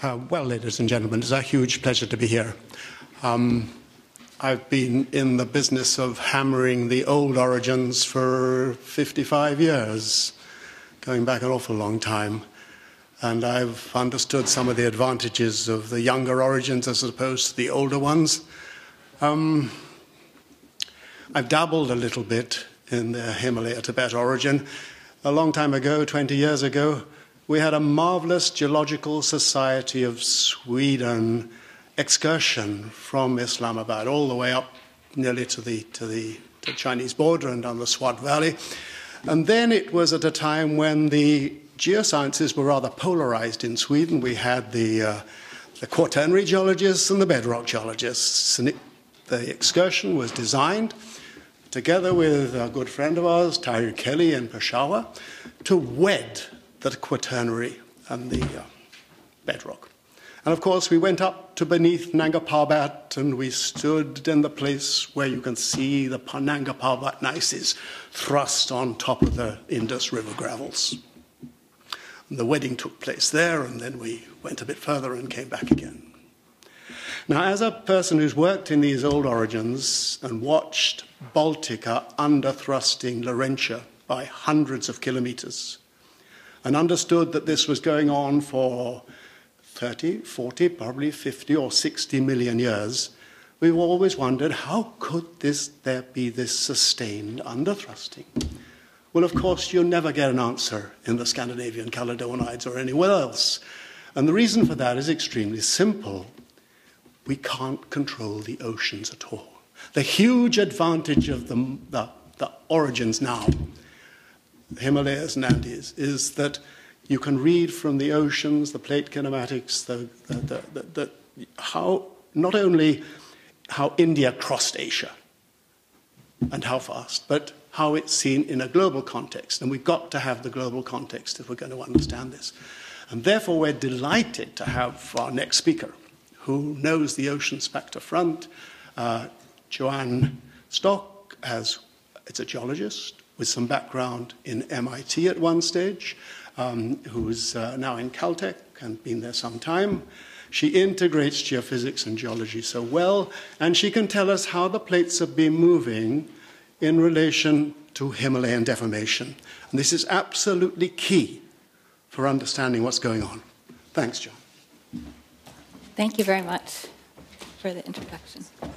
Well, ladies and gentlemen, it's a huge pleasure to be here. I've been in the business of hammering the old origins for 55 years, going back an awful long time. And I've understood some of the advantages of the younger origins as opposed to the older ones. I've dabbled a little bit in the Himalaya-Tibet origin. A long time ago, 20 years ago, we had a marvelous Geological Society of Sweden excursion from Islamabad all the way up nearly to the Chinese border and down the Swat Valley. And then it was at a time when the geosciences were rather polarized in Sweden. We had the quaternary geologists and the bedrock geologists. And the excursion was designed together with a good friend of ours, Tahir Kelly in Peshawar, to wed the quaternary and the bedrock. And of course, we went up to beneath Nanga Parbat and we stood in the place where you can see the Nanga Parbat gneisses thrust on top of the Indus River gravels. And the wedding took place there, and then we went a bit further and came back again. Now, as a person who's worked in these old origins and watched Baltica under-thrusting Laurentia by hundreds of kilometers, and understood that this was going on for 30, 40, probably 50 or 60 million years, we've always wondered, how could there be this sustained underthrusting? Well, of course, you'll never get an answer in the Scandinavian Caledonides or anywhere else. And the reason for that is extremely simple. We can't control the oceans at all. The huge advantage of the origins now, the Himalayas and Andes, is that you can read from the oceans, the plate kinematics, not only how India crossed Asia and how fast, but how it's seen in a global context. And we've got to have the global context if we're going to understand this. And therefore, we're delighted to have our next speaker, who knows the oceans back to front. Joanne Stock is a geologist with some background in MIT at one stage, who's now in Caltech and been there some time. She integrates geophysics and geology so well, and she can tell us how the plates have been moving in relation to Himalayan deformation. And this is absolutely key for understanding what's going on. Thanks, John. Thank you very much for the introduction. I'm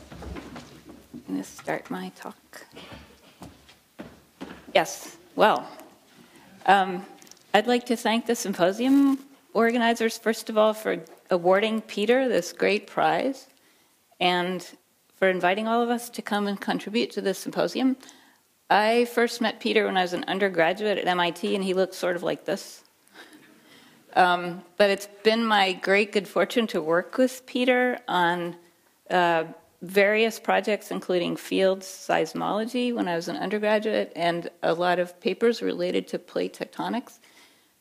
going to start my talk. Yes, well, I'd like to thank the symposium organizers, first of all, for awarding Peter this great prize and for inviting all of us to come and contribute to this symposium. I first met Peter when I was an undergraduate at MIT, and he looked sort of like this. But it's been my great good fortune to work with Peter on various projects, including field seismology when I was an undergraduate, and a lot of papers related to plate tectonics.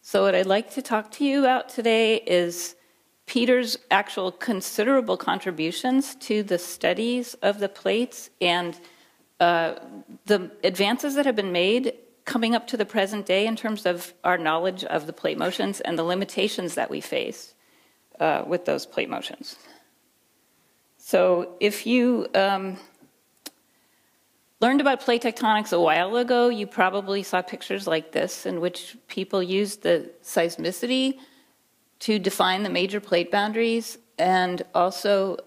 So what I'd like to talk to you about today is Peter's actual considerable contributions to the studies of the plates and the advances that have been made coming up to the present day in terms of our knowledge of the plate motions and the limitations that we face with those plate motions. So if you learned about plate tectonics a while ago, you probably saw pictures like this in which people used the seismicity to define the major plate boundaries and also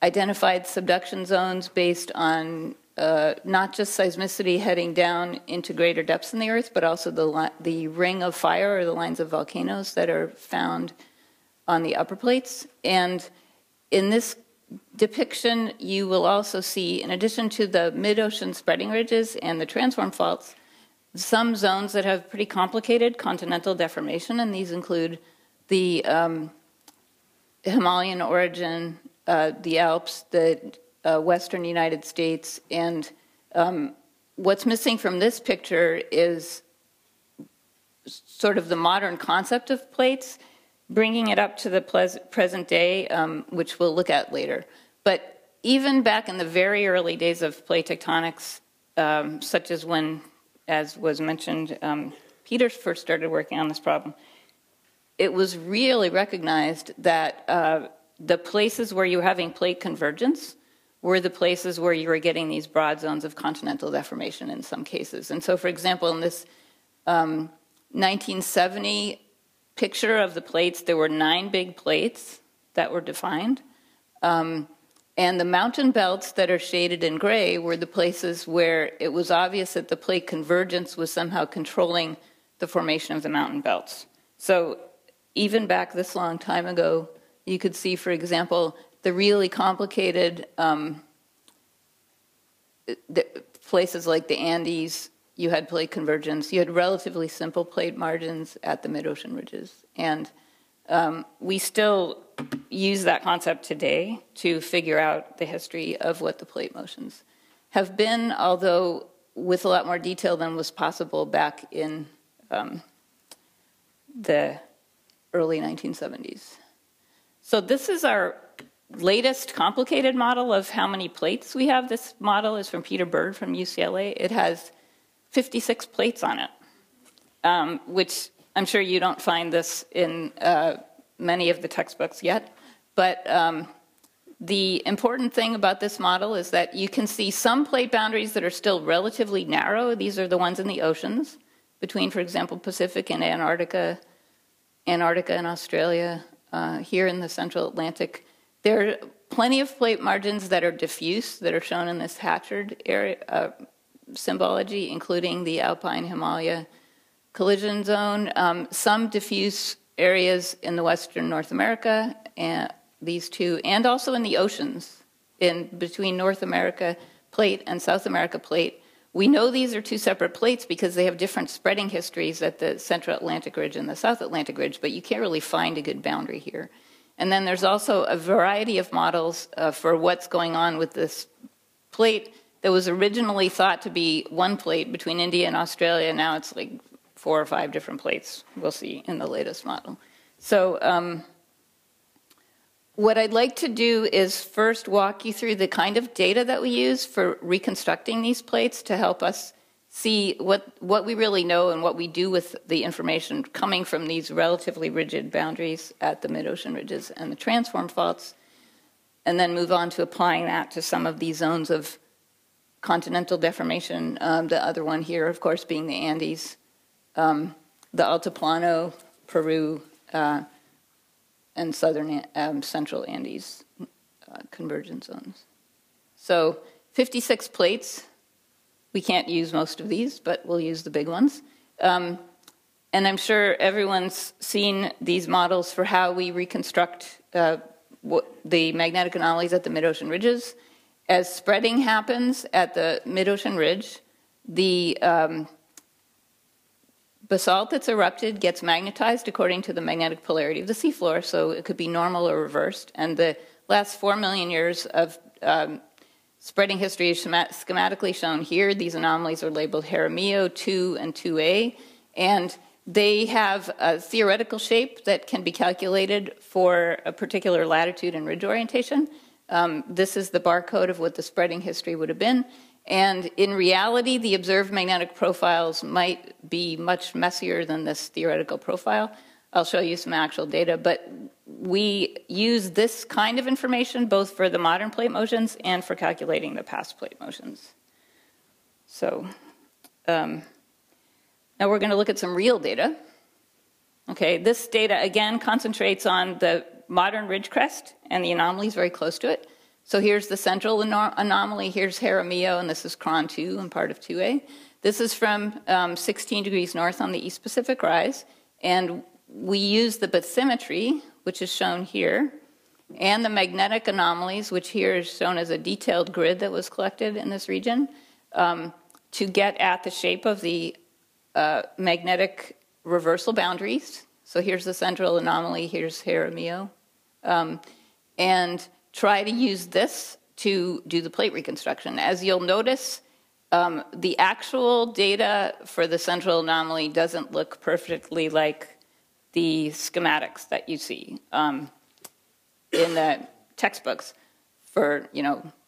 identified subduction zones based on not just seismicity heading down into greater depths in the Earth, but also the ring of fire or the lines of volcanoes that are found on the upper plates. And in this depiction, you will also see, in addition to the mid-ocean spreading ridges and the transform faults, some zones that have pretty complicated continental deformation, and these include the Himalayan origin, the Alps, the western United States, and what's missing from this picture is sort of the modern concept of plates, bringing it up to the present day, which we'll look at later. But even back in the very early days of plate tectonics, such as when, as was mentioned, Peter first started working on this problem, it was really recognized that the places where you were having plate convergence were the places where you were getting these broad zones of continental deformation in some cases. And so, for example, in this 1970 picture of the plates, there were 9 big plates that were defined. And the mountain belts that are shaded in gray were the places where it was obvious that the plate convergence was somehow controlling the formation of the mountain belts. So even back this long time ago, you could see, for example, the really complicated places like the Andes. You had plate convergence. You had relatively simple plate margins at the mid-ocean ridges. And we still use that concept today to figure out the history of what the plate motions have been, although with a lot more detail than was possible back in the early 1970s. So this is our latest complicated model of how many plates we have. This model is from Peter Bird from UCLA. It has 56 plates on it, which I'm sure you don't find this in many of the textbooks yet. But the important thing about this model is that you can see some plate boundaries that are still relatively narrow. These are the ones in the oceans between, for example, Pacific and Antarctica and Australia, here in the Central Atlantic. There are plenty of plate margins that are diffuse, that are shown in this Hatchard area, symbology, including the Alpine Himalaya collision zone. Some diffuse areas in the Western North America, and these two, and also in the oceans, in between North America plate and South America plate. We know these are 2 separate plates because they have different spreading histories at the Central Atlantic Ridge and the South Atlantic Ridge, but you can't really find a good boundary here. And then there's also a variety of models for what's going on with this plate that was originally thought to be 1 plate between India and Australia. Now it's like 4 or 5 different plates, we'll see in the latest model. So what I'd like to do is first walk you through the kind of data that we use for reconstructing these plates to help us see what we really know and what we do with the information coming from these relatively rigid boundaries at the mid-ocean ridges and the transform faults, and then move on to applying that to some of these zones of continental deformation, the other one here, of course, being the Andes, the Altiplano, Peru, and southern central Andes convergence zones. So 56 plates. We can't use most of these, but we'll use the big ones. And I'm sure everyone's seen these models for how we reconstruct the magnetic anomalies at the mid-ocean ridges. As spreading happens at the mid-ocean ridge, the basalt that's erupted gets magnetized according to the magnetic polarity of the seafloor, so it could be normal or reversed. And the last 4 million years of spreading history is schematically shown here. These anomalies are labeled Jaramillo 2 and 2A, and they have a theoretical shape that can be calculated for a particular latitude and ridge orientation. This is the barcode of what the spreading history would have been. And in reality, the observed magnetic profiles might be much messier than this theoretical profile. I'll show you some actual data, but we use this kind of information both for the modern plate motions and for calculating the past plate motions. So now we're going to look at some real data. Okay, this data again concentrates on the modern ridge crest and the anomalies very close to it. So here's the central anomaly, here's Jaramillo, and this is Cron 2 and part of 2A. This is from 16 degrees north on the East Pacific Rise, and we use the bathymetry, which is shown here, and the magnetic anomalies, which here is shown as a detailed grid that was collected in this region, to get at the shape of the magnetic reversal boundaries. So here's the central anomaly, here's Jaramillo, and try to use this to do the plate reconstruction. As you'll notice, the actual data for the central anomaly doesn't look perfectly like the schematics that you see in the textbooks for,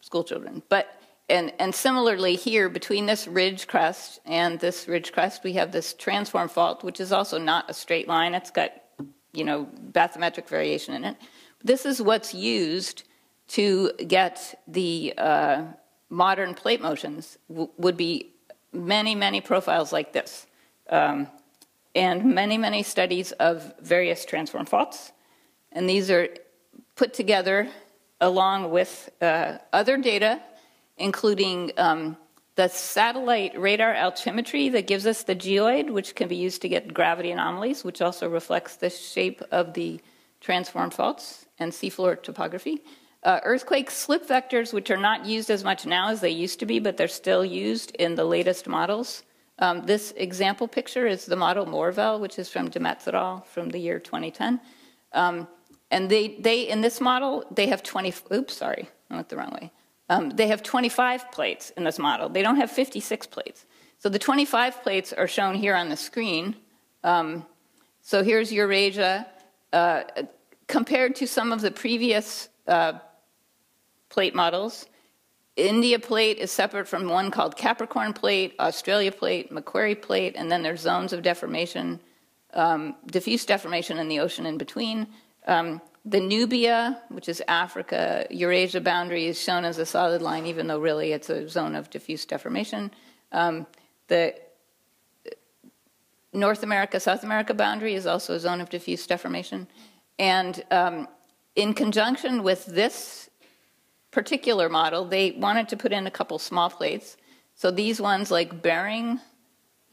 school children. But and similarly here, between this ridge crest and this ridge crest, we have this transform fault, which is also not a straight line. It's got, bathymetric variation in it. This is what's used to get the modern plate motions would be many, many profiles like this. And many, many studies of various transform faults. And these are put together along with other data, including the satellite radar altimetry that gives us the geoid, which can be used to get gravity anomalies, which also reflects the shape of the transform faults and seafloor topography. Earthquake slip vectors, which are not used as much now as they used to be, but they're still used in the latest models. This example picture is the model Morvell, which is from Demetz et al. From the year 2010. And they in this model, they have 20, oops, sorry, I went the wrong way. They have 25 plates in this model. They don't have 56 plates. So the 25 plates are shown here on the screen. So here's Eurasia compared to some of the previous plate models. India plate is separate from one called Capricorn plate, Australia plate, Macquarie plate, and then there's zones of deformation, diffuse deformation in the ocean in between. The Nubia, which is Africa, Eurasia boundary is shown as a solid line, even though really it's a zone of diffuse deformation. The North America, South America boundary is also a zone of diffuse deformation. And in conjunction with this particular model, they wanted to put in a couple small plates. So these ones like Bering,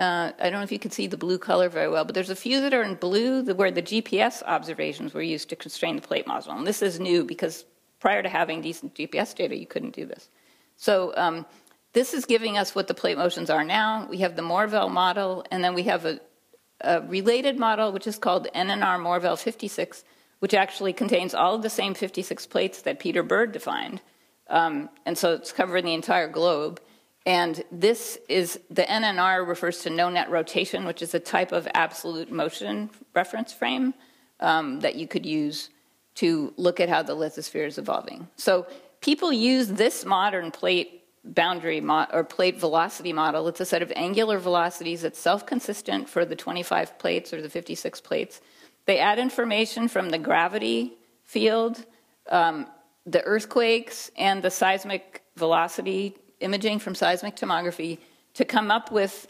I don't know if you can see the blue color very well, but there's a few that are in blue where the GPS observations were used to constrain the plate model. And this is new because prior to having decent GPS data, you couldn't do this. So this is giving us what the plate motions are now. We have the Morvell model, and then we have a related model, which is called NNR Morvell 56, which actually contains all of the same 56 plates that Peter Bird defined. And so it's covering the entire globe. And this is, the NNR refers to no net rotation, which is a type of absolute motion reference frame that you could use to look at how the lithosphere is evolving. So people use this modern plate boundary or plate velocity model. It's a set of angular velocities that's self-consistent for the 25 plates or the 56 plates. They add information from the gravity field, the earthquakes, and the seismic velocity imaging from seismic tomography to come up with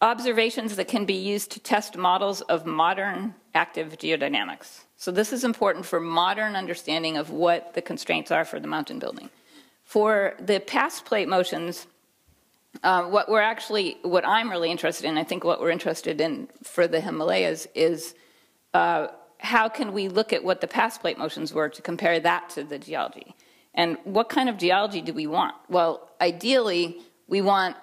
observations that can be used to test models of modern active geodynamics. So this is important for modern understanding of what the constraints are for the mountain building. For the past plate motions, what I'm really interested in, I think what we're interested in for the Himalayas is how can we look at what the past plate motions were to compare that to the geology? And what kind of geology do we want? Well, ideally, we want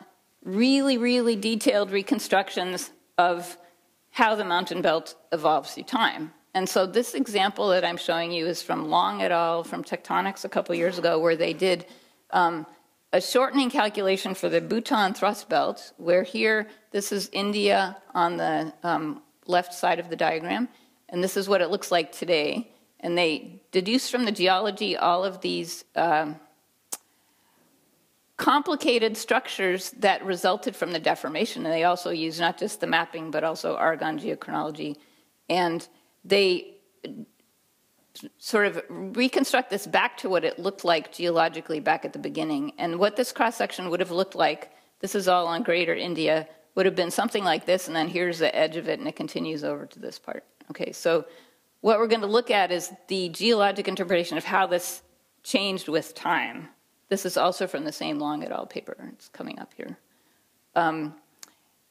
really, really detailed reconstructions of how the mountain belt evolves through time. And so this example that I'm showing you is from Long et al. From Tectonics a couple years ago, where they did a shortening calculation for the Bhutan thrust belt, where here, this is India on the left side of the diagram, and this is what it looks like today. And they deduced from the geology all of these complicated structures that resulted from the deformation. And they also used not just the mapping, but also Argonne geochronology. And they sort of reconstruct this back to what it looked like geologically back at the beginning. And what this cross-section would have looked like, this is all on Greater India, would have been something like this, and then here's the edge of it, and it continues over to this part. Okay, so what we're going to look at is the geologic interpretation of how this changed with time. This is also from the same Long et al. Paper. It's coming up here.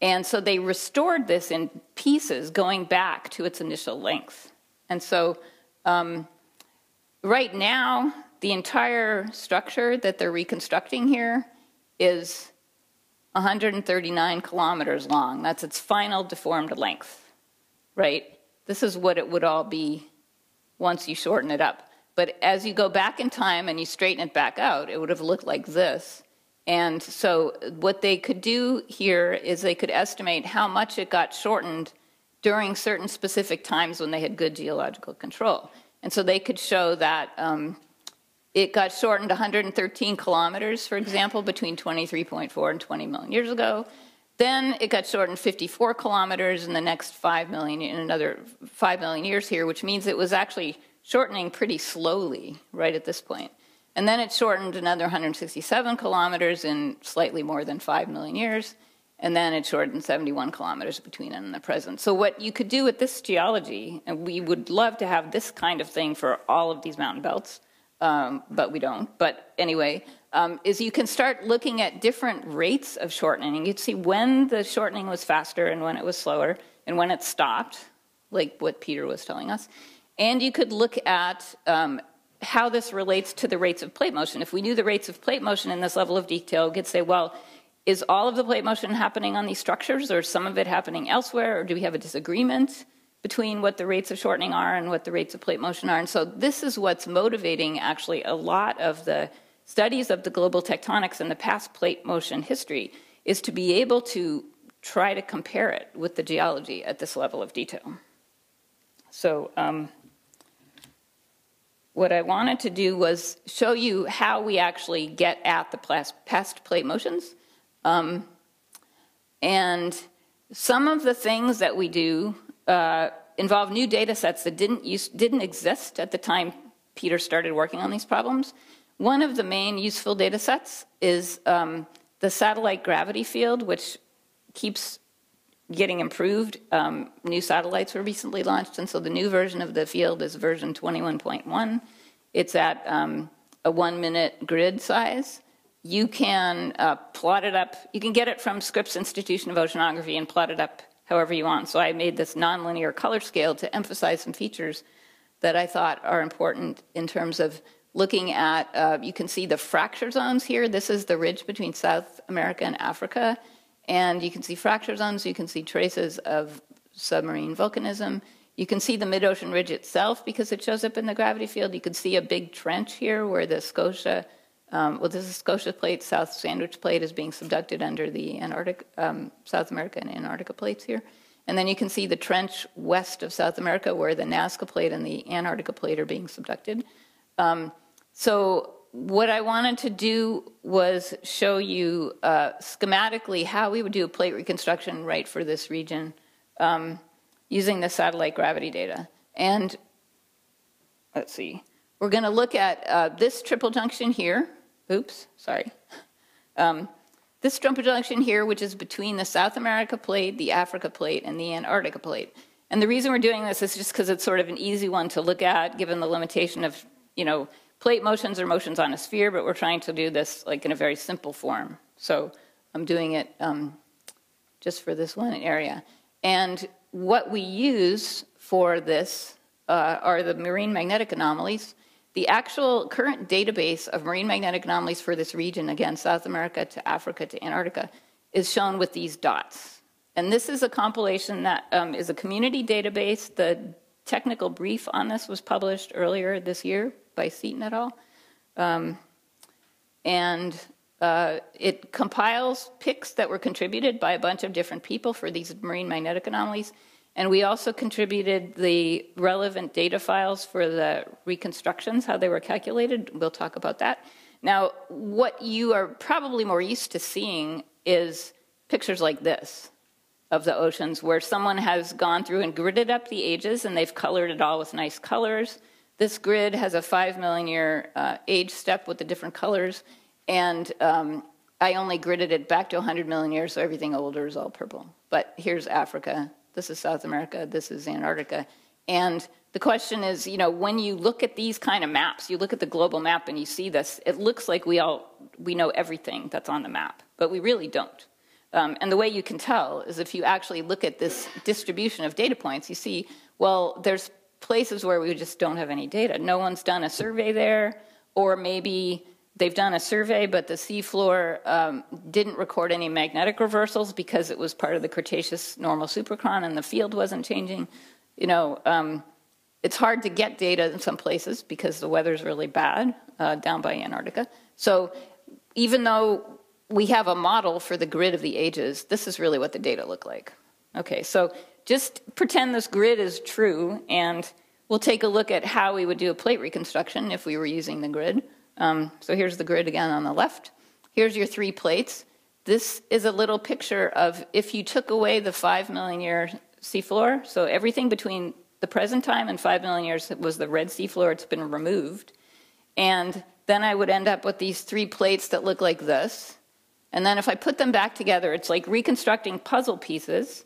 And so they restored this in pieces going back to its initial length. And so right now, the entire structure that they're reconstructing here is 139 kilometers long. That's its final deformed length, right? This is what it would all be once you shorten it up. But as you go back in time and you straighten it back out, it would have looked like this. And so what they could do here is they could estimate how much it got shortened during certain specific times when they had good geological control. And so they could show that it got shortened 113 kilometers, for example, between 23.4 and 20 million years ago. Then it got shortened 54 kilometers in the next 5 million, in another 5 million years here, which means it was actually shortening pretty slowly right at this point. And then it shortened another 167 kilometers in slightly more than 5 million years. And then it shortened 71 kilometers between it and the present. So what you could do with this geology, and we would love to have this kind of thing for all of these mountain belts, but we don't. But anyway, is you can start looking at different rates of shortening. You'd see when the shortening was faster and when it was slower, and when it stopped, like what Peter was telling us. And you could look at how this relates to the rates of plate motion. If we knew the rates of plate motion in this level of detail, we could say, well, is all of the plate motion happening on these structures, or some of it happening elsewhere, or do we have a disagreement between what the rates of shortening are and what the rates of plate motion are? And so this is what's motivating actually a lot of the studies of the global tectonics in the past plate motion history, is to be able to try to compare it with the geology at this level of detail. So what I wanted to do was show you how we actually get at the past plate motions. And some of the things that we do involve new data sets that didn't exist at the time Peter started working on these problems. One of the main useful data sets is the satellite gravity field, which keeps getting improved. New satellites were recently launched, and so the new version of the field is version 21.1. It's at a 1-minute grid size. You can plot it up. You can get it from Scripps Institution of Oceanography and plot it up however you want. So I made this nonlinear color scale to emphasize some features that I thought are important in terms of looking at, you can see the fracture zones here. This is the ridge between South America and Africa. And you can see fracture zones. You can see traces of submarine volcanism. You can see the mid-ocean ridge itself because it shows up in the gravity field. You can see a big trench here where the Scotia, well, this is Scotia plate, South Sandwich plate is being subducted under the Antarctic, South America and Antarctica plates here. And then you can see the trench west of South America where the Nazca plate and the Antarctica plate are being subducted. So what I wanted to do was show you schematically how we would do a plate reconstruction right for this region using the satellite gravity data. And let's see, we're going to look at this triple junction here. Oops, sorry. This triple junction here, which is between the South America plate, the Africa plate, and the Antarctica plate. And the reason we're doing this is just because it's sort of an easy one to look at, given the limitation of, you know, plate motions or motions on a sphere, but we're trying to do this like in a very simple form. So I'm doing it just for this one area. And what we use for this are the marine magnetic anomalies. The actual current database of marine magnetic anomalies for this region, again, South America to Africa to Antarctica, is shown with these dots. And this is a compilation that is a community database. The technical brief on this was published earlier this year by Seaton et al. It compiles pics that were contributed by a bunch of different people for these marine magnetic anomalies. And we also contributed the relevant data files for the reconstructions, how they were calculated. We'll talk about that. Now, what you are probably more used to seeing is pictures like this of the oceans, where someone has gone through and gridded up the ages, and they've colored it all with nice colors. This grid has a 5 million year age step with the different colors, and I only gridded it back to 100 million years, so everything older is all purple. But here's Africa, this is South America, this is Antarctica. And the question is, you know, when you look at these kind of maps, you look at the global map and you see this, it looks like we know everything that's on the map, but we really don't. And the way you can tell is if you actually look at this distribution of data points, you see, well, there's places where we just don't have any data. No one's done a survey there, or maybe they've done a survey, but the seafloor didn't record any magnetic reversals because it was part of the Cretaceous normal superchron and the field wasn't changing. You know, it's hard to get data in some places because the weather's really bad down by Antarctica. So even though we have a model for the grid of the ages, this is really what the data look like. Okay, so just pretend this grid is true, and we'll take a look at how we would do a plate reconstruction if we were using the grid. So here's the grid again on the left. Here's your 3 plates. this is a little picture of if you took away the 5 million year seafloor, so everything between the present time and 5 million years was the red seafloor, it's been removed. And then I would end up with these 3 plates that look like this. And then if I put them back together, it's like reconstructing puzzle pieces.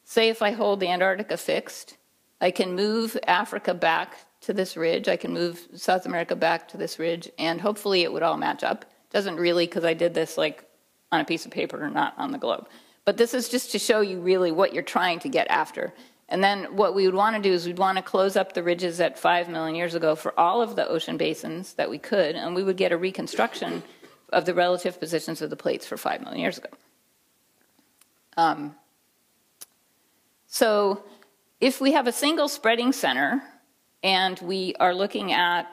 Say if I hold the Antarctica fixed, I can move Africa back to this ridge, I can move South America back to this ridge, and hopefully it would all match up. Doesn't really, because I did this like on a piece of paper, not on the globe. But this is just to show you really what you're trying to get after. And then what we would want to do is we'd want to close up the ridges at 5 million years ago for all of the ocean basins that we could, and we would get a reconstruction of the relative positions of the plates for 5 million years ago. So if we have a single spreading center and we are looking at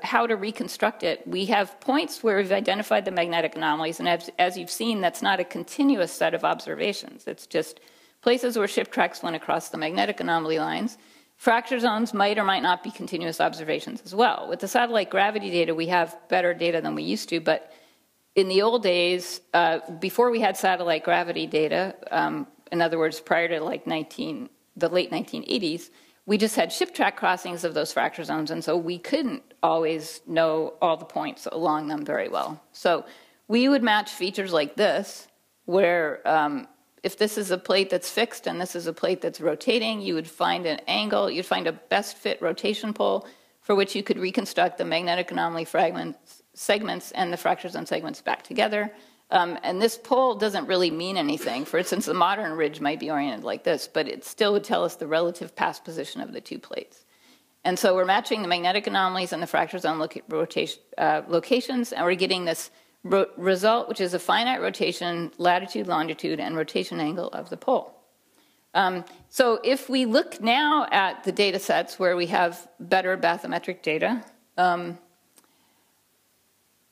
how to reconstruct it, we have points where we've identified the magnetic anomalies, and as you've seen, that's not a continuous set of observations. It's just places where ship tracks went across the magnetic anomaly lines. Fracture zones might or might not be continuous observations as well. With the satellite gravity data, we have better data than we used to, but in the old days, before we had satellite gravity data, in other words, prior to like the late 1980s, we just had ship track crossings of those fracture zones, and so we couldn't always know all the points along them very well. So we would match features like this, where if this is a plate that's fixed and this is a plate that's rotating, you would find an angle, you'd find a best fit rotation pole for which you could reconstruct the magnetic anomaly segments and the fracture zone segments back together. And this pole doesn't really mean anything. For instance, the modern ridge might be oriented like this, but it still would tell us the relative past position of the 2 plates. And so we're matching the magnetic anomalies and the fracture zone locations, and we're getting this result, which is a finite rotation, latitude, longitude, and rotation angle of the pole. So if we look now at the data sets where we have better bathymetric data,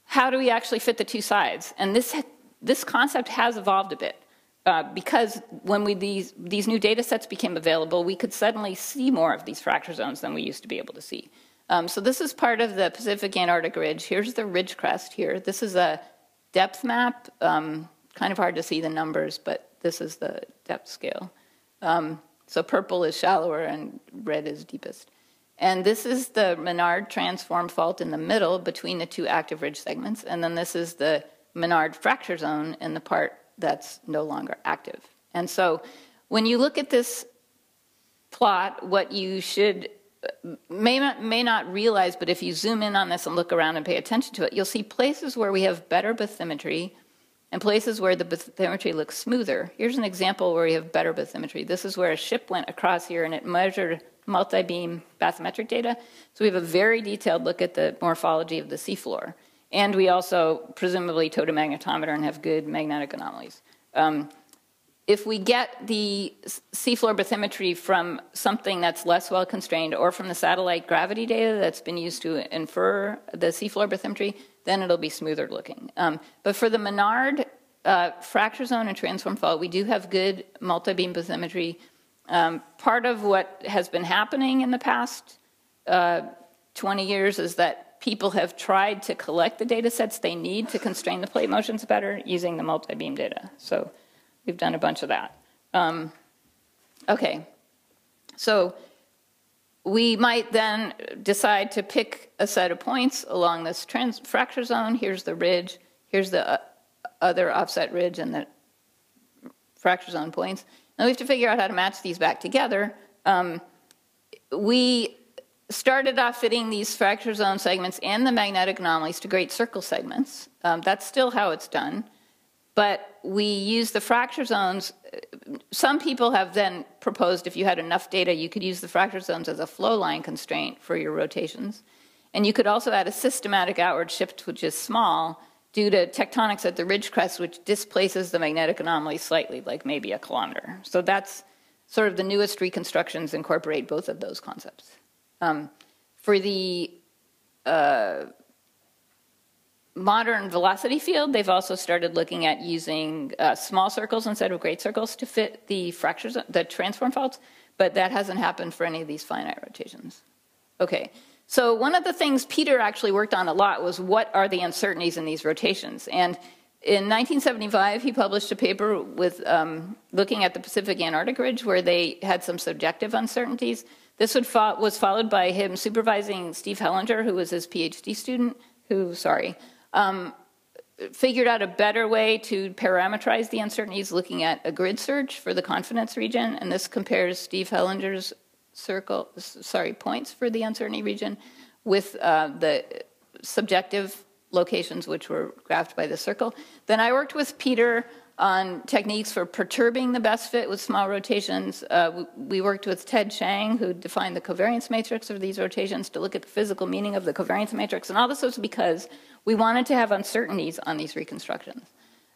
how do we actually fit the 2 sides? And this concept has evolved a bit because when these new data sets became available, we could suddenly see more of these fracture zones than we used to be able to see. So this is part of the Pacific Antarctic Ridge. Here's the ridge crest here. This is a depth map. Kind of hard to see the numbers, but this is the depth scale. So purple is shallower and red is deepest. And this is the Menard transform fault in the middle between the 2 active ridge segments. And then this is the Menard fracture zone in the part that's no longer active. And so when you look at this plot, what you should may not realize, but if you zoom in on this and look around and pay attention to it, you'll see places where we have better bathymetry and places where the bathymetry looks smoother. Here's an example where we have better bathymetry. This is where a ship went across here and it measured multi-beam bathymetric data. So we have a very detailed look at the morphology of the seafloor. And we also presumably towed a magnetometer and have good magnetic anomalies. If we get the seafloor bathymetry from something that's less well constrained or from the satellite gravity data that's been used to infer the seafloor bathymetry, then it'll be smoother looking. But for the Menard fracture zone and transform fault, we do have good multi-beam bathymetry. Part of what has been happening in the past 20 years is that people have tried to collect the data sets they need to constrain the plate motions better using the multi-beam data. So we've done a bunch of that. Okay, so we might then decide to pick a set of points along this fracture zone. Here's the ridge, here's the other offset ridge and the fracture zone points. Now we have to figure out how to match these back together. We started off fitting these fracture zone segments and the magnetic anomalies to great circle segments. That's still how it's done. But we use the fracture zones. Some people have then proposed if you had enough data, you could use the fracture zones as a flow line constraint for your rotations. And you could also add a systematic outward shift, which is small, due to tectonics at the ridge crest, which displaces the magnetic anomaly slightly, like maybe a kilometer. So that's sort of the newest reconstructions incorporate both of those concepts. For the modern velocity field, they've also started looking at using small circles instead of great circles to fit the fractures, the transform faults, but that hasn't happened for any of these finite rotations. Okay, so one of the things Peter actually worked on a lot was what are the uncertainties in these rotations? And In 1975, he published a paper with looking at the Pacific Antarctic Ridge where they had some subjective uncertainties. This was followed by him supervising Steve Hellinger, who was his PhD student, who, figured out a better way to parameterize the uncertainties looking at a grid search for the confidence region, and this compares Steve Hellinger's points for the uncertainty region with the subjective locations which were graphed by the circle. Then I worked with Peter on techniques for perturbing the best fit with small rotations. We worked with Ted Chiang, who defined the covariance matrix of these rotations to look at the physical meaning of the covariance matrix. And all this was because we wanted to have uncertainties on these reconstructions.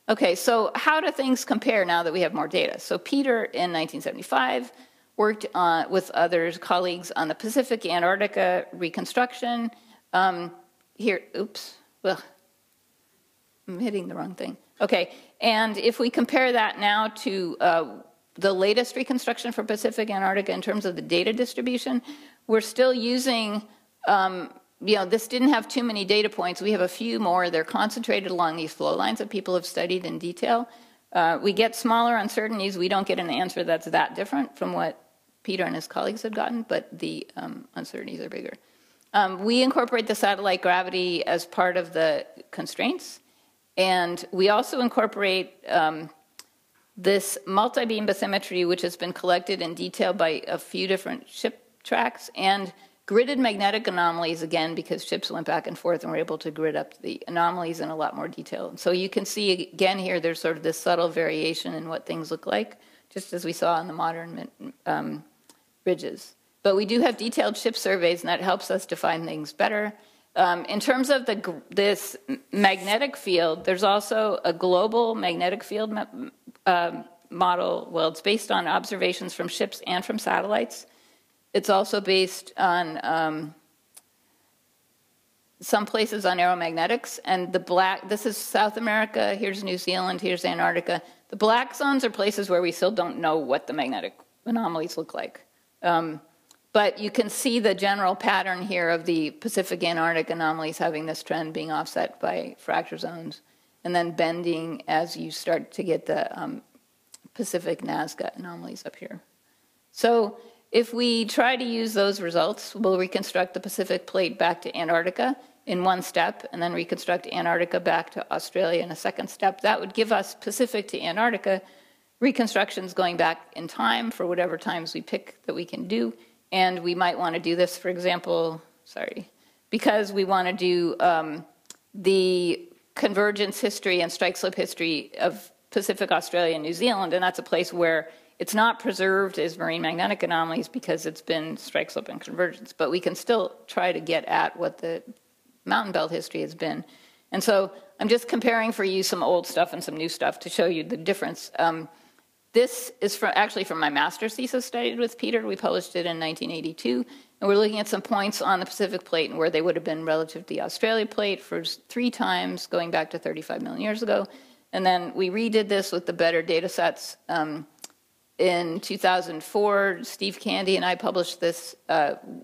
Okay, so how do things compare now that we have more data? So Peter, in 1975, worked with other colleagues on the Pacific Antarctica reconstruction. Oops, well, I'm hitting the wrong thing. Okay, and if we compare that now to the latest reconstruction for Pacific Antarctica in terms of the data distribution, we're still using, this didn't have too many data points. We have a few more. They're concentrated along these flow lines that people have studied in detail. We get smaller uncertainties. We don't get an answer that's that different from what Peter and his colleagues had gotten, but the uncertainties are bigger. We incorporate the satellite gravity as part of the constraints. And we also incorporate this multi-beam bathymetry, which has been collected in detail by a few different ship tracks, and gridded magnetic anomalies, again, because ships went back and forth and were able to grid up the anomalies in a lot more detail. And so you can see, again, here, there's sort of this subtle variation in what things look like, just as we saw on the modern ridges. But we do have detailed ship surveys, and that helps us define things better. In terms of this magnetic field, there's also a global magnetic field model. Well, it's based on observations from ships and from satellites. It's also based on some places on aeromagnetics. And this is South America, here's New Zealand, here's Antarctica. The black zones are places where we still don't know what the magnetic anomalies look like. But you can see the general pattern here of the Pacific Antarctic anomalies having this trend being offset by fracture zones and then bending as you start to get the Pacific Nazca anomalies up here. So if we try to use those results, we'll reconstruct the Pacific plate back to Antarctica in one step and then reconstruct Antarctica back to Australia in a second step. That would give us Pacific to Antarctica reconstructions going back in time for whatever times we pick that we can do. And we might want to do this, for example, because we want to do the convergence history and strike slip history of Pacific, Australia, and New Zealand. And that's a place where it's not preserved as marine magnetic anomalies because it's been strike slip and convergence. But we can still try to get at what the mountain belt history has been. And so I'm just comparing for you some old stuff and some new stuff to show you the difference. This is actually from my master's thesis studied with Peter. We published it in 1982. And we're looking at some points on the Pacific plate and where they would have been relative to the Australia plate for 3 times going back to 35 million years ago. And then we redid this with the better data sets. In 2004, Steve Candy and I published this.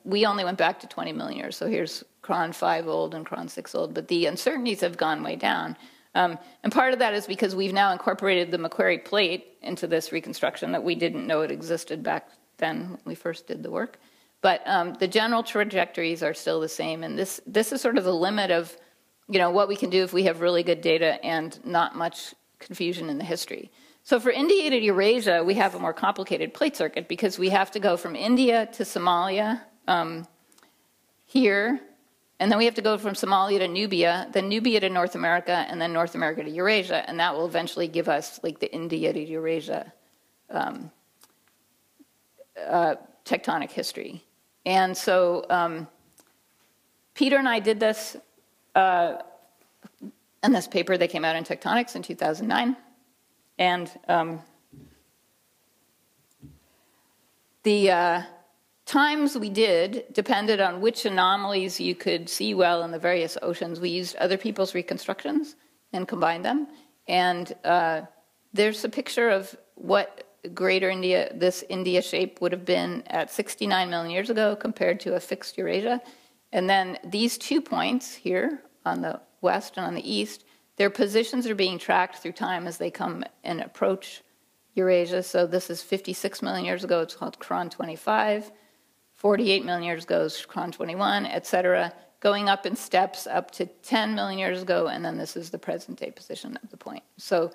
We only went back to 20 million years. So here's Cron 5 old and Cron 6 old. But the uncertainties have gone way down. And part of that is because we've now incorporated the Macquarie plate into this reconstruction that we didn't know it existed back then when we first did the work. But the general trajectories are still the same. And this is sort of the limit of what we can do if we have really good data and not much confusion in the history. So for India to Eurasia, we have a more complicated plate circuit because we have to go from India to Somalia here. And then we have to go from Somalia to Nubia, then Nubia to North America, and then North America to Eurasia. And that will eventually give us like the India to Eurasia tectonic history. And so Peter and I did this in this paper that came out in Tectonics in 2009. And the times we did depended on which anomalies you could see well in the various oceans. We used other people's reconstructions and combined them. And there's a picture of what greater India, this India shape would have been at 69 million years ago compared to a fixed Eurasia. And then these 2 points here on the west and on the east, Their positions are being tracked through time as they come and approach Eurasia. So this is 56 million years ago, it's called Chron 25. 48 million years ago is Chron 21, et cetera, going up in steps up to 10 million years ago, and then this is the present day position of the point. So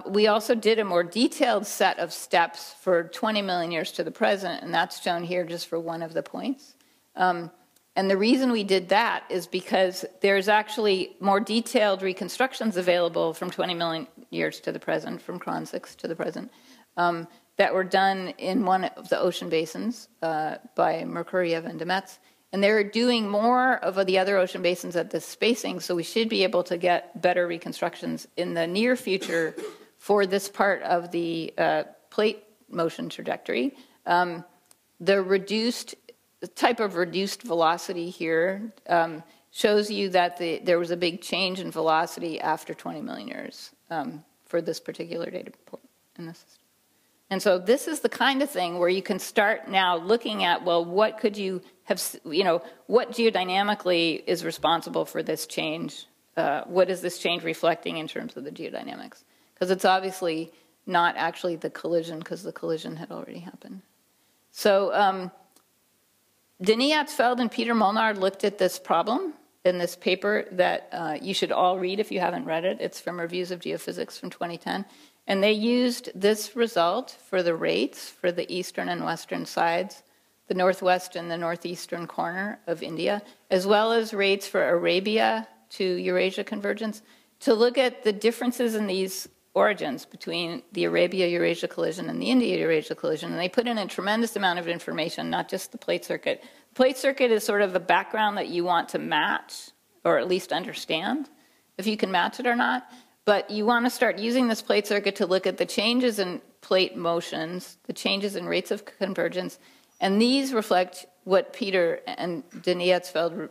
we also did a more detailed set of steps for 20 million years to the present, and that's shown here just for one of the points. And the reason we did that is because there's actually more detailed reconstructions available from 20 million years to the present, from Chron 6 to the present, that were done in one of the ocean basins by Merkuriev and Demetz. And they're doing more of the other ocean basins at this spacing, so we should be able to get better reconstructions in the near future for this part of the plate motion trajectory. The type of reduced velocity here shows you that there was a big change in velocity after 20 million years for this particular data point in the system. And so this is the kind of thing where you can start now looking at, well, what could you have, what geodynamically is responsible for this change? What is this change reflecting in terms of the geodynamics? Because it's obviously not actually the collision, because the collision had already happened. So Denis Atzfeld and Peter Molnar looked at this problem in this paper that you should all read if you haven't read it. It's from Reviews of Geophysics from 2010. And they used this result for the rates for the eastern and western sides, the northwest and the northeastern corner of India, as well as rates for Arabia to Eurasia convergence, to look at the differences in these origins between the Arabia-Eurasia collision and the India-Eurasia collision. And they put in a tremendous amount of information, not just the plate circuit. The plate circuit is sort of the background that you want to match, or at least understand, if you can match it or not. But you want to start using this plate circuit to look at the changes in plate motions, the changes in rates of convergence, and these reflect what Peter and Denis Atzfeld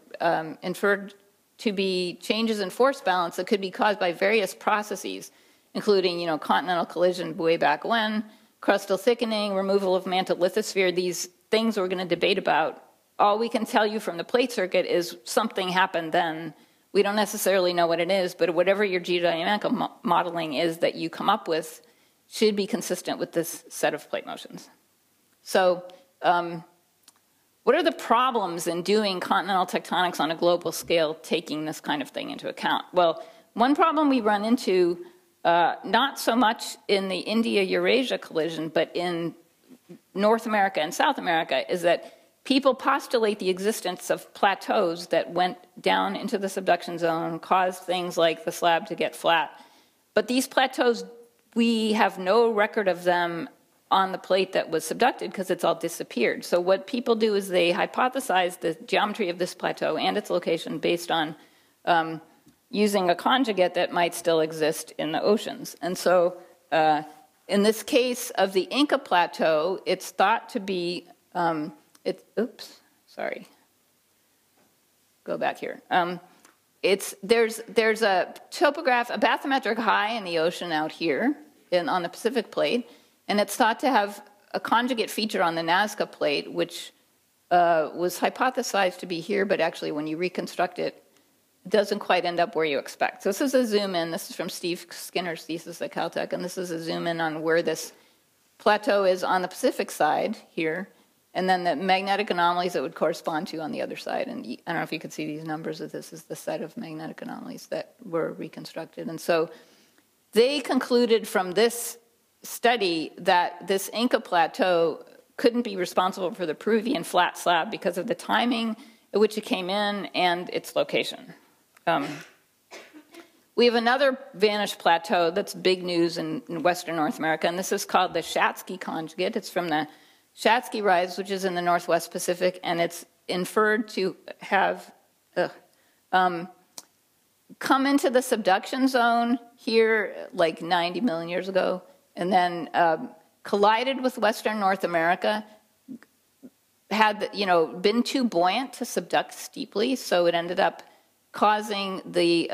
inferred to be changes in force balance that could be caused by various processes, including, continental collision way back when, crustal thickening, removal of mantle lithosphere, these things we're going to debate about. All we can tell you from the plate circuit is something happened then. We don't necessarily know what it is, but whatever your geodynamic modeling is that you come up with should be consistent with this set of plate motions. So what are the problems in doing continental tectonics on a global scale, taking this kind of thing into account? Well, one problem we run into, not so much in the India-Eurasia collision, but in North America and South America, is that people postulate the existence of plateaus that went down into the subduction zone, caused things like the slab to get flat. But these plateaus, we have no record of them on the plate that was subducted because it's all disappeared. So what people do is they hypothesize the geometry of this plateau and its location based on using a conjugate that might still exist in the oceans. And so in this case of the Inca Plateau, it's thought to be, oops, sorry. Go back here. There's a topograph, a bathymetric high in the ocean out here on the Pacific plate, and it's thought to have a conjugate feature on the Nazca plate, which was hypothesized to be here, but actually when you reconstruct it, it doesn't quite end up where you expect. So this is a zoom in. This is from Steve Skinner's thesis at Caltech, and this is a zoom in on where this plateau is on the Pacific side here, and then the magnetic anomalies that would correspond to on the other side. And I don't know if you could see these numbers, that this is the set of magnetic anomalies that were reconstructed. And so they concluded from this study that this Inca Plateau couldn't be responsible for the Peruvian flat slab because of the timing at which it came in and its location. We have another vanished plateau that's big news in Western North America, and this is called the Shatsky conjugate. It's from the Shatsky Rise, which is in the Northwest Pacific, and it's inferred to have come into the subduction zone here like 90 million years ago, and then collided with Western North America, had been too buoyant to subduct steeply, so it ended up causing the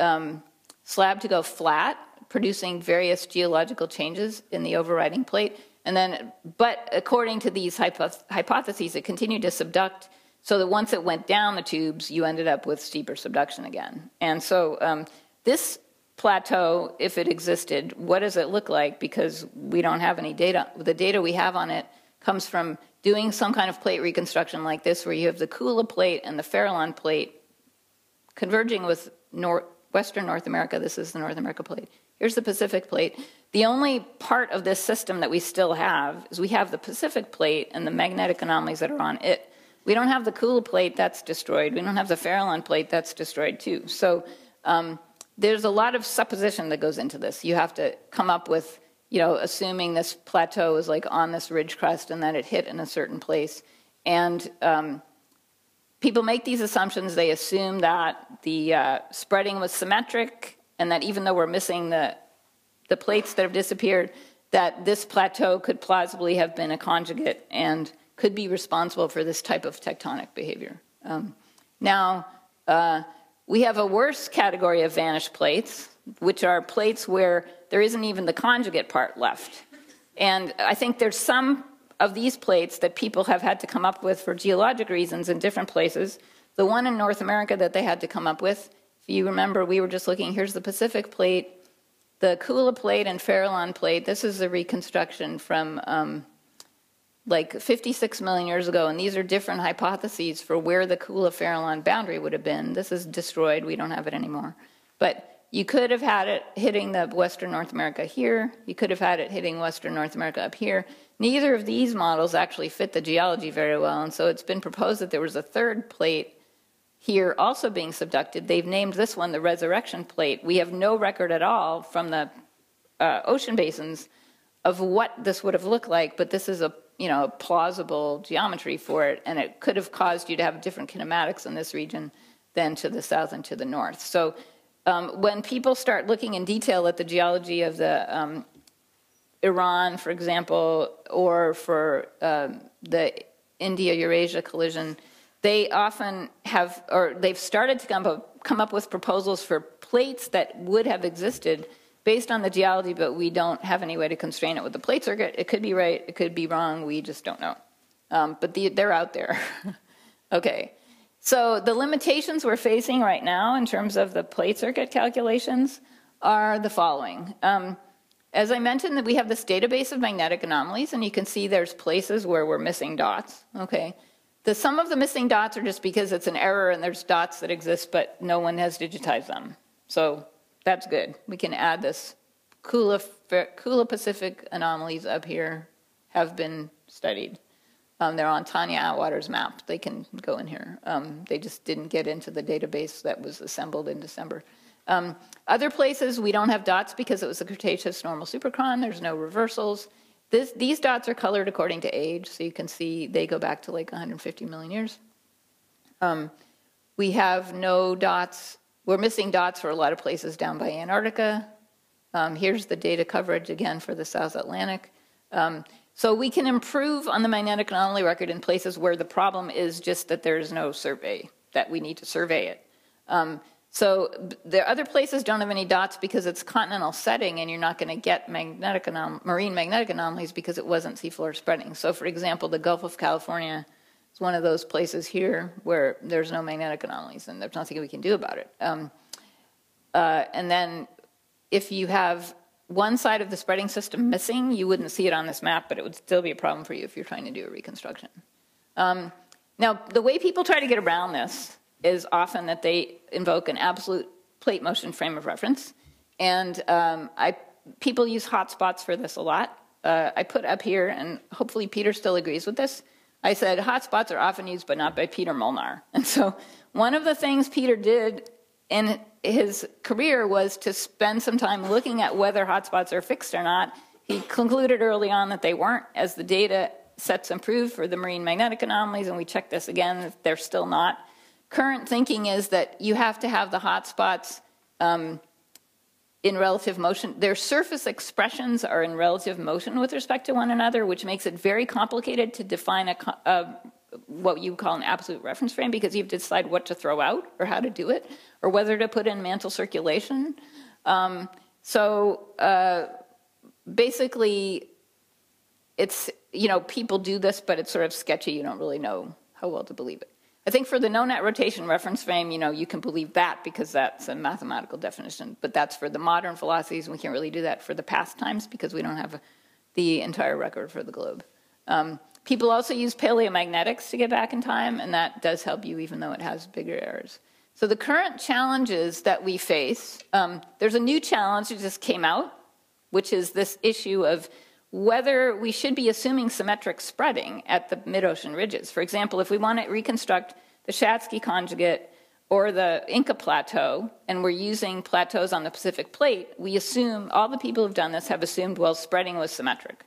slab to go flat, producing various geological changes in the overriding plate. And then, but according to these hypotheses, it continued to subduct, so that once it went down the tubes, you ended up with steeper subduction again. And so this plateau, if it existed, what does it look like? Because we don't have any data. The data we have on it comes from doing some kind of plate reconstruction like this, where you have the Kula plate and the Farallon plate converging with Western North America. This is the North America plate. Here's the Pacific plate. The only part of this system that we still have is we have the Pacific plate and the magnetic anomalies that are on it. We don't have the Kula plate, that's destroyed. We don't have the Farallon plate, that's destroyed too. So there's a lot of supposition that goes into this. You have to come up with, you know, assuming this plateau is like on this ridge crest and that it hit in a certain place. And people make these assumptions. They assume that the spreading was symmetric, and that even though we're missing the plates that have disappeared, that this plateau could plausibly have been a conjugate and could be responsible for this type of tectonic behavior. Now, we have a worse category of vanished plates, which are plates where there isn't even the conjugate part left. And I think there's some of these plates that people have had to come up with for geologic reasons in different places. The one in North America that they had to come up with, if you remember, we were just looking, here's the Pacific plate, the Kula plate and Farallon plate. This is a reconstruction from like 56 million years ago, and these are different hypotheses for where the Kula-Farallon boundary would have been. This is destroyed. We don't have it anymore. But you could have had it hitting the Western North America here. You could have had it hitting Western North America up here. Neither of these models actually fit the geology very well, and so it's been proposed that there was a third plate here also being subducted. They've named this one the resurrection plate. We have no record at all from the ocean basins of what this would have looked like, but this is a plausible geometry for it, and it could have caused you to have different kinematics in this region than to the south and to the north. So when people start looking in detail at the geology of the Iran, for example, or for the India-Eurasia collision, they often have, or they've started to come up with proposals for plates that would have existed based on the geology, but we don't have any way to constrain it with the plate circuit. It could be right, it could be wrong, we just don't know. But they're out there. Okay, so the limitations we're facing right now in terms of the plate circuit calculations are the following. As I mentioned, that we have this database of magnetic anomalies, and you can see there's places where we're missing dots, okay? Some of the missing dots are just because it's an error and there's dots that exist, but no one has digitized them. So that's good. We can add this. Kula Pacific anomalies up here have been studied. They're on Tanya Atwater's map. They can go in here. They just didn't get into the database that was assembled in December. Other places, we don't have dots because it was a Cretaceous normal supercron. There's no reversals. These dots are colored according to age, so you can see they go back to like 150 million years. We have no dots. We're missing dots for a lot of places down by Antarctica. Here's the data coverage again for the South Atlantic. So we can improve on the magnetic anomaly record in places where the problem is just that there's no survey, that we need to survey it. So the other places don't have any dots because it's continental setting and you're not going to get marine magnetic anomalies because it wasn't seafloor spreading. So for example, the Gulf of California is one of those places here where there's no magnetic anomalies and there's nothing we can do about it. And then if you have one side of the spreading system missing, you wouldn't see it on this map, but it would still be a problem for you if you're trying to do a reconstruction. Now, the way people try to get around this is often that they invoke an absolute plate motion frame of reference. And people use hotspots for this a lot. I put up here, and hopefully Peter still agrees with this, I said hotspots are often used, but not by Peter Molnar. And so one of the things Peter did in his career was to spend some time looking at whether hotspots are fixed or not. He concluded early on that they weren't, as the data sets improved for the marine magnetic anomalies, and we checked this again, they're still not. Current thinking is that you have to have the hotspots in relative motion. Their surface expressions are in relative motion with respect to one another, which makes it very complicated to define what you call an absolute reference frame, because you have to decide what to throw out or how to do it, or whether to put in mantle circulation. Basically, it's, people do this, but it's sort of sketchy. You don't really know how well to believe it. I think for the no-net rotation reference frame, you can believe that because that's a mathematical definition, but that's for the modern velocities, and we can't really do that for the past times because we don't have the entire record for the globe. People also use paleomagnetics to get back in time, and that does help you even though it has bigger errors. So the current challenges that we face, there's a new challenge that just came out, which is this issue of whether we should be assuming symmetric spreading at the mid-ocean ridges. For example, if we want to reconstruct the Shatsky conjugate or the Inca Plateau, and we're using plateaus on the Pacific Plate, we assume, all the people who've done this have assumed, well, spreading was symmetric.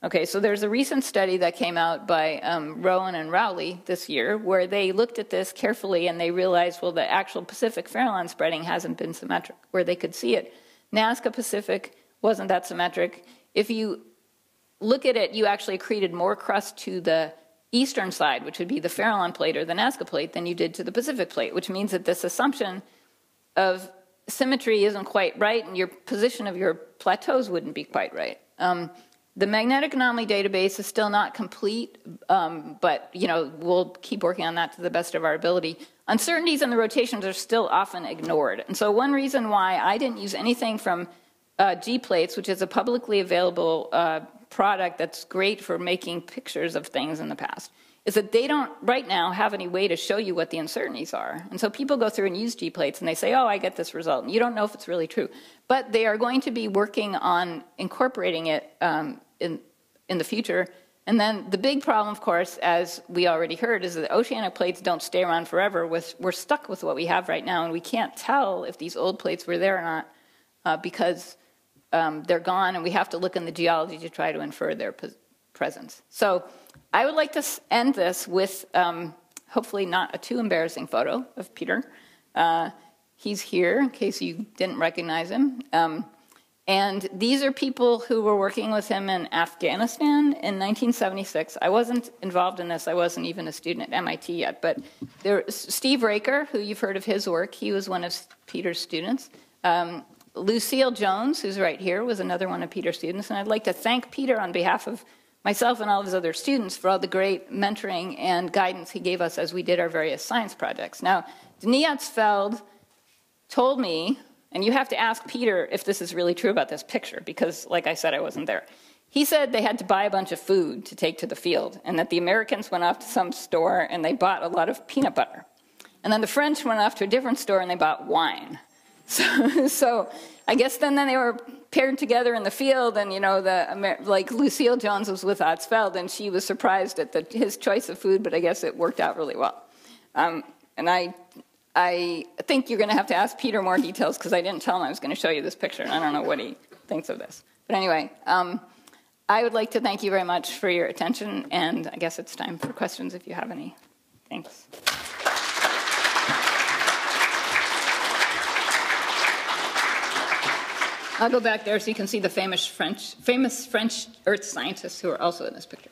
Okay, so there's a recent study that came out by Rowan and Rowley this year where they looked at this carefully and they realized, well, the actual Pacific Farallon spreading hasn't been symmetric, where they could see it. Nazca Pacific wasn't that symmetric. If you look at it, you actually accreted more crust to the eastern side, which would be the Farallon Plate or the Nazca Plate, than you did to the Pacific Plate, which means that this assumption of symmetry isn't quite right and your position of your plateaus wouldn't be quite right. The magnetic anomaly database is still not complete, but we'll keep working on that to the best of our ability. Uncertainties in the rotations are still often ignored. And so one reason why I didn't use anything from G-Plates, which is a publicly available product that's great for making pictures of things in the past, is that they don't right now have any way to show you what the uncertainties are. And so people go through and use G-Plates and they say, oh, I get this result. And you don't know if it's really true. But they are going to be working on incorporating it in the future. And then the big problem, of course, as we already heard, is that oceanic plates don't stay around forever. We're stuck with what we have right now, and we can't tell if these old plates were there or not because they're gone, and we have to look in the geology to try to infer their presence. So I would like to end this with hopefully not a too embarrassing photo of Peter. He's here, in case you didn't recognize him. And these are people who were working with him in Afghanistan in 1976. I wasn't involved in this. I wasn't even a student at MIT yet. But Steve Raker, who you've heard of his work, he was one of Peter's students. Lucille Jones, who's right here, was another one of Peter's students. And I'd like to thank Peter on behalf of myself and all of his other students for all the great mentoring and guidance he gave us as we did our various science projects. Now, Kniatsfeld told me, and you have to ask Peter if this is really true about this picture, because, like I said, I wasn't there. He said they had to buy a bunch of food to take to the field, and that the Americans went off to some store and they bought a lot of peanut butter. And then the French went off to a different store and they bought wine. So I guess then they were paired together in the field, and like Lucille Jones was with Otzfeld, and she was surprised at his choice of food, but I guess it worked out really well. And I think you're going to have to ask Peter more details because I didn't tell him I was going to show you this picture, and I don't know what he thinks of this. But anyway, I would like to thank you very much for your attention, and I guess it's time for questions if you have any. Thanks. I'll go back there so you can see the famous French Earth scientists who are also in this picture.